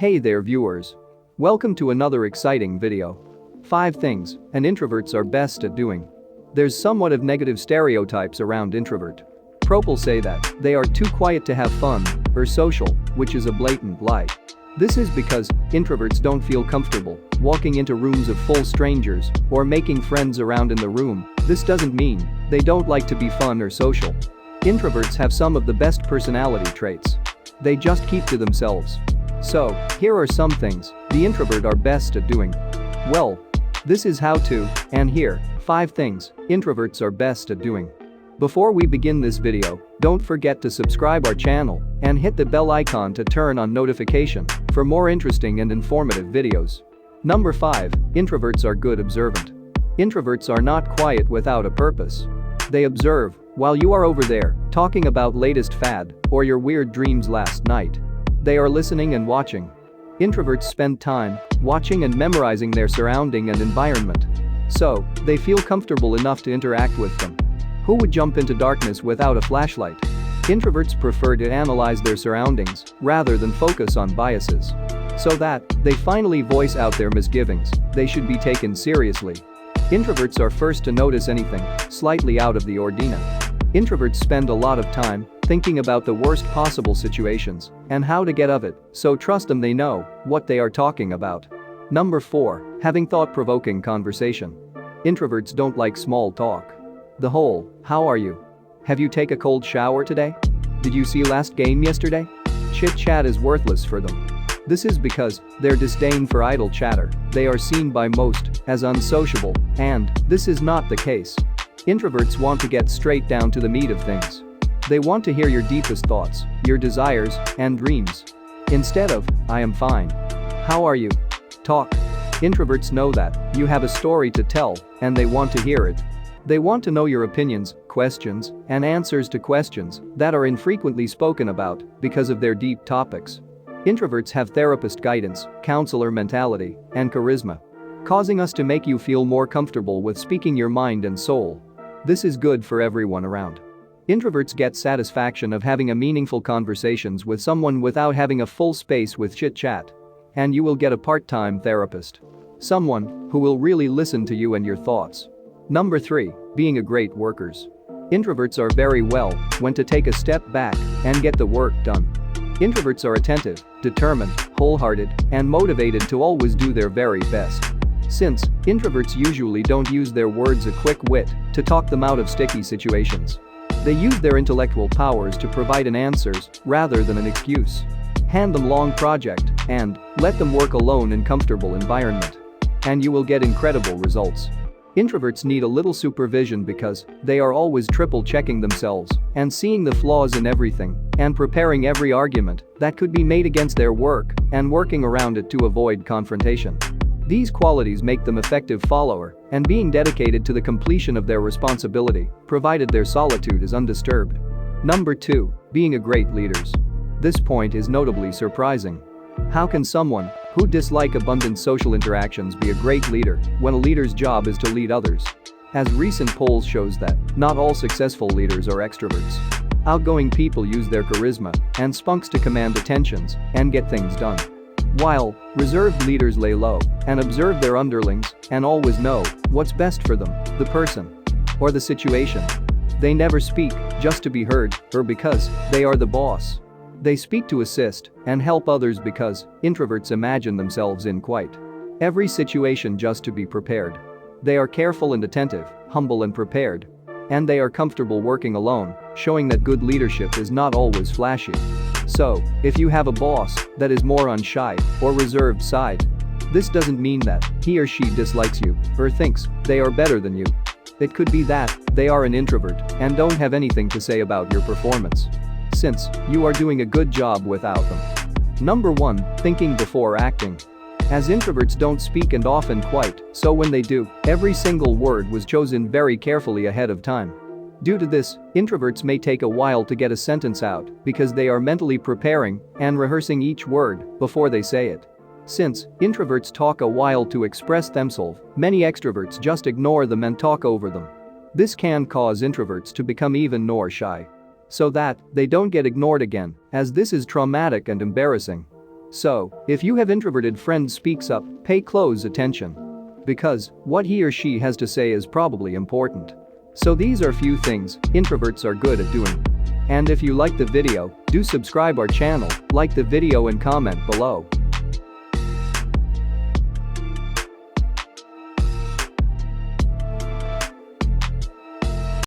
Hey there viewers. Welcome to another exciting video. 5 things and introverts are best at doing. There's somewhat of negative stereotypes around introvert. Prople say that they are too quiet to have fun or social, which is a blatant lie. This is because introverts don't feel comfortable walking into rooms of full strangers or making friends around in the room. This doesn't mean they don't like to be fun or social. Introverts have some of the best personality traits. They just keep to themselves. So, here are some things the introvert are best at doing. Well, this is how to, and here, 5 things introverts are best at doing. Before we begin this video, don't forget to subscribe our channel and hit the bell icon to turn on notification for more interesting and informative videos. Number 5, introverts are good observant. Introverts are not quiet without a purpose. They observe while you are over there talking about latest fad or your weird dreams last night. They are listening and watching. Introverts spend time watching and memorizing their surrounding and environment. So, they feel comfortable enough to interact with them. Who would jump into darkness without a flashlight? Introverts prefer to analyze their surroundings rather than focus on biases. So that they finally voice out their misgivings, they should be taken seriously. Introverts are first to notice anything slightly out of the ordinary. Introverts spend a lot of time thinking about the worst possible situations and how to get out of it, so trust them, they know what they are talking about. Number 4, having thought-provoking conversation. Introverts don't like small talk. The whole, how are you? Have you take a cold shower today? Did you see last game yesterday? Chit-chat is worthless for them. This is because their disdain for idle chatter, they are seen by most as unsociable, and this is not the case. Introverts want to get straight down to the meat of things. They want to hear your deepest thoughts, your desires, and dreams. Instead of, I am fine. How are you? Talk. Introverts know that you have a story to tell, and they want to hear it. They want to know your opinions, questions, and answers to questions that are infrequently spoken about because of their deep topics. Introverts have therapist guidance, counselor mentality, and charisma, causing us to make you feel more comfortable with speaking your mind and soul. This is good for everyone around. Introverts get satisfaction of having a meaningful conversations with someone without having a full space with chit-chat. And you will get a part-time therapist. Someone who will really listen to you and your thoughts. Number 3, being a great workers. Introverts are very well when to take a step back and get the work done. Introverts are attentive, determined, wholehearted, and motivated to always do their very best. Since introverts usually don't use their words a quick wit to talk them out of sticky situations. They use their intellectual powers to provide an answers rather than an excuse. Hand them long project and let them work alone in comfortable environment. And you will get incredible results. Introverts need a little supervision because they are always triple checking themselves and seeing the flaws in everything and preparing every argument that could be made against their work and working around it to avoid confrontation. These qualities make them effective follower and being dedicated to the completion of their responsibility, provided their solitude is undisturbed. Number 2, being a great leaders. This point is notably surprising. How can someone who dislike abundant social interactions be a great leader when a leader's job is to lead others? As recent polls shows that not all successful leaders are extroverts. Outgoing people use their charisma and spunks to command attentions and get things done. While reserved leaders lay low and observe their underlings and always know what's best for them, the person, or the situation. They never speak just to be heard or because they are the boss. They speak to assist and help others because introverts imagine themselves in quite every situation just to be prepared. They are careful and attentive, humble and prepared. And they are comfortable working alone, showing that good leadership is not always flashy. So, if you have a boss that is more on shy or reserved side, this doesn't mean that he or she dislikes you or thinks they are better than you. It could be that they are an introvert and don't have anything to say about your performance, since you are doing a good job without them. Number 1, thinking before acting. As introverts don't speak and often quite, so when they do, every single word was chosen very carefully ahead of time. Due to this, introverts may take a while to get a sentence out because they are mentally preparing and rehearsing each word before they say it. Since introverts talk a while to express themselves, many extroverts just ignore them and talk over them. This can cause introverts to become even more shy. So that they don't get ignored again, as this is traumatic and embarrassing. So, if you have introverted friend speaks up, pay close attention. Because what he or she has to say is probably important. So these are few things introverts are good at doing. And if you like the video, do subscribe our channel, like the video and comment below.